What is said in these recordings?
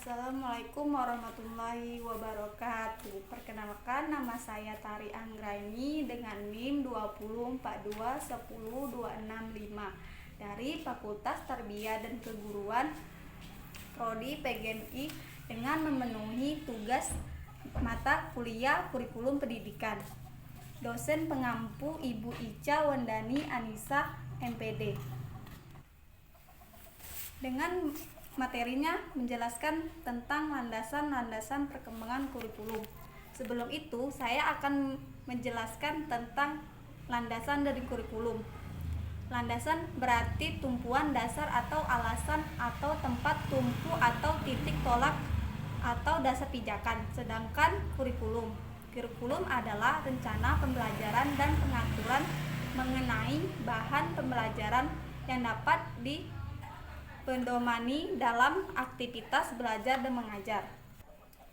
Assalamualaikum warahmatullahi wabarakatuh. Perkenalkan, nama saya Tari Anggraini dengan NIM 204210265 dari Fakultas Tarbiyah dan Keguruan Prodi PGMI dengan memenuhi tugas mata kuliah kurikulum pendidikan. Dosen pengampu Ibu Ica Wendani Anissa MPD. Dengan materinya menjelaskan tentang landasan-landasan perkembangan kurikulum. Sebelum itu, saya akan menjelaskan tentang landasan dari kurikulum. Landasan berarti tumpuan dasar atau alasan atau tempat tumpu atau titik tolak atau dasar pijakan. Sedangkan kurikulum adalah rencana pembelajaran dan pengaturan mengenai bahan pembelajaran yang dapat pendomani dalam aktivitas belajar dan mengajar.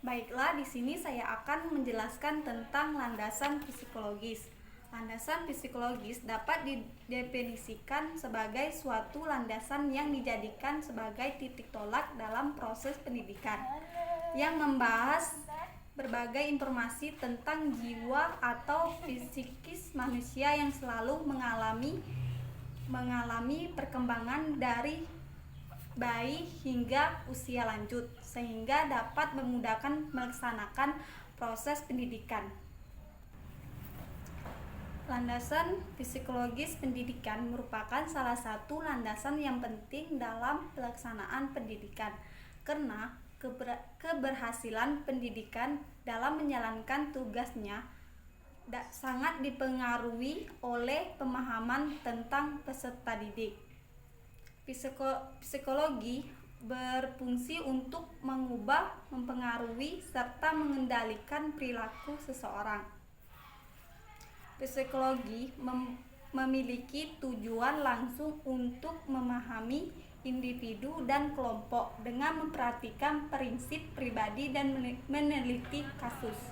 Baiklah, di sini saya akan menjelaskan tentang landasan psikologis. Landasan psikologis dapat didefinisikan sebagai suatu landasan yang dijadikan sebagai titik tolak dalam proses pendidikan, yang membahas berbagai informasi tentang jiwa atau psikis manusia yang selalu mengalami perkembangan dari bayi hingga usia lanjut, sehingga dapat memudahkan melaksanakan proses pendidikan. Landasan psikologis pendidikan merupakan salah satu landasan yang penting dalam pelaksanaan pendidikan, karena keberhasilan pendidikan dalam menjalankan tugasnya sangat dipengaruhi oleh pemahaman tentang peserta didik. Psikologi berfungsi untuk mengubah, mempengaruhi, serta mengendalikan perilaku seseorang. Psikologi memiliki tujuan langsung untuk memahami individu dan kelompok dengan memperhatikan prinsip pribadi dan meneliti kasus.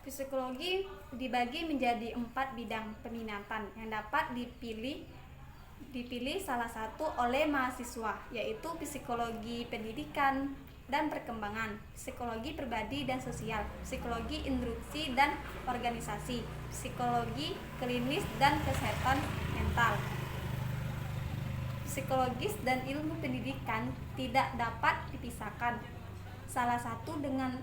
Psikologi dibagi menjadi 4 bidang peminatan yang dapat dipilih salah satu oleh mahasiswa, yaitu psikologi pendidikan dan perkembangan, psikologi pribadi dan sosial, psikologi instruksi dan organisasi, psikologi klinis dan kesehatan mental. Psikologis dan ilmu pendidikan tidak dapat dipisahkan salah satu dengan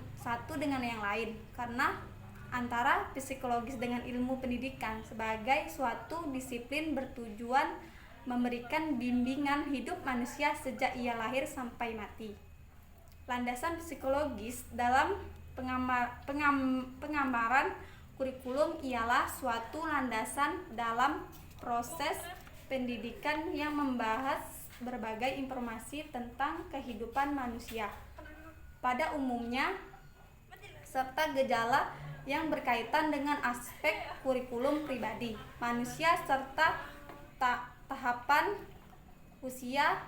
yang lain, karena antara psikologis dengan ilmu pendidikan sebagai suatu disiplin bertujuan memberikan bimbingan hidup manusia sejak ia lahir sampai mati. Landasan psikologis dalam penggambaran kurikulum ialah suatu landasan dalam proses pendidikan yang membahas berbagai informasi tentang kehidupan manusia pada umumnya, serta gejala yang berkaitan dengan aspek kurikulum pribadi manusia serta tahapan usia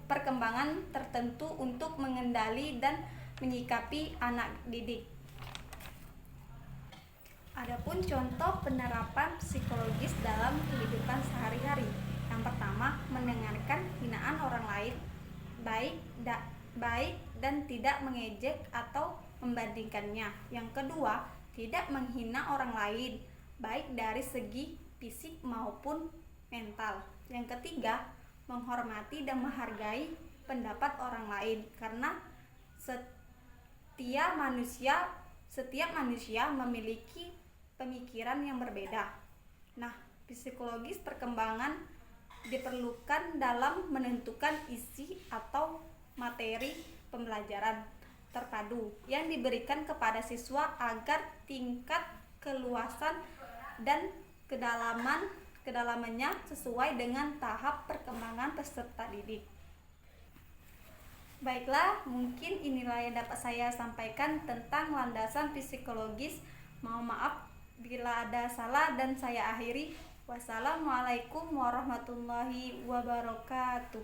perkembangan tertentu untuk mengendali dan menyikapi anak didik. Adapun contoh penerapan psikologis dalam kehidupan sehari-hari. Yang pertama, mendengarkan hinaan orang lain, baik dan tidak mengejek atau membandingkannya. Yang kedua, tidak menghina orang lain, baik dari segi fisik maupun mental. Yang ketiga, menghormati dan menghargai pendapat orang lain, karena setiap manusia memiliki pemikiran yang berbeda. Nah, psikologis perkembangan diperlukan dalam menentukan isi atau materi pembelajaran terpadu yang diberikan kepada siswa agar tingkat keluasan dan kedalamannya sesuai dengan tahap perkembangan peserta didik. Baiklah, mungkin inilah yang dapat saya sampaikan tentang landasan psikologis. Mohon maaf bila ada salah dan saya akhiri. Wassalamualaikum warahmatullahi wabarakatuh.